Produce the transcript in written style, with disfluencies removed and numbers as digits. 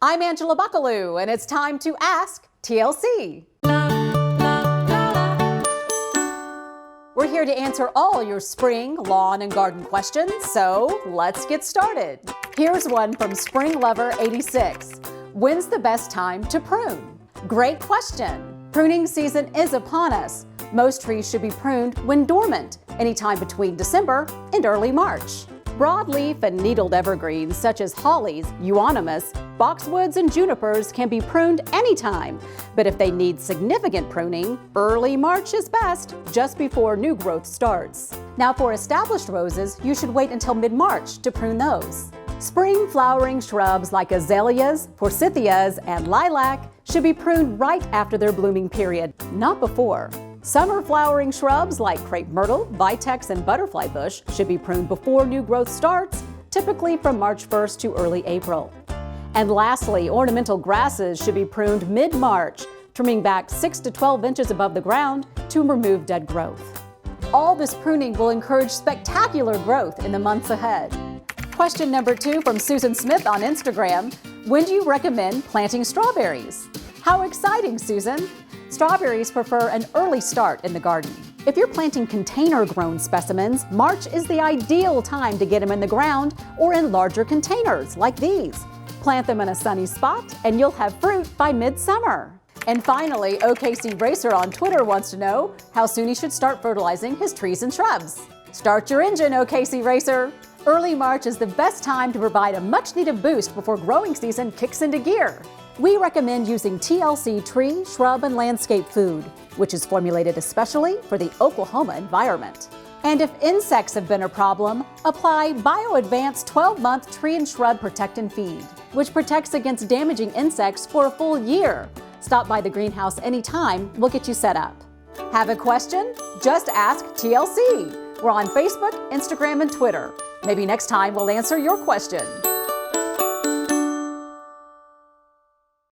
I'm Angela Buckaloo, and it's time to Ask TLC. We're here to answer all your spring, lawn, and garden questions, so let's get started. Here's one from Spring Lover 86. When's the best time to prune? Great question. Pruning season is upon us. Most trees should be pruned when dormant, anytime between December and early March. Broadleaf and needled evergreens such as hollies, euonymus, boxwoods, and junipers can be pruned anytime. But if they need significant pruning, early March is best, just before new growth starts. Now for established roses, you should wait until mid-March to prune those. Spring flowering shrubs like azaleas, forsythias, and lilac should be pruned right after their blooming period, not before. Summer flowering shrubs like crepe myrtle, vitex, and butterfly bush should be pruned before new growth starts, typically from March 1st to early April. And lastly, ornamental grasses should be pruned mid-March, trimming back 6 to 12 inches above the ground to remove dead growth. All this pruning will encourage spectacular growth in the months ahead. Question number 2 from Susan Smith on Instagram. When do you recommend planting strawberries? How exciting, Susan! Strawberries prefer an early start in the garden. If you're planting container-grown specimens, March is the ideal time to get them in the ground or in larger containers like these. Plant them in a sunny spot and you'll have fruit by midsummer. And finally, OKC Racer on Twitter wants to know how soon he should start fertilizing his trees and shrubs. Start your engine, OKC Racer! Early March is the best time to provide a much-needed boost before growing season kicks into gear. We recommend using TLC tree, shrub, and landscape food, which is formulated especially for the Oklahoma environment. And if insects have been a problem, apply BioAdvance 12-month tree and shrub protect and feed, which protects against damaging insects for a full year. Stop by the greenhouse anytime, we'll get you set up. Have a question? Just ask TLC. We're on Facebook, Instagram, and Twitter. Maybe next time we'll answer your question.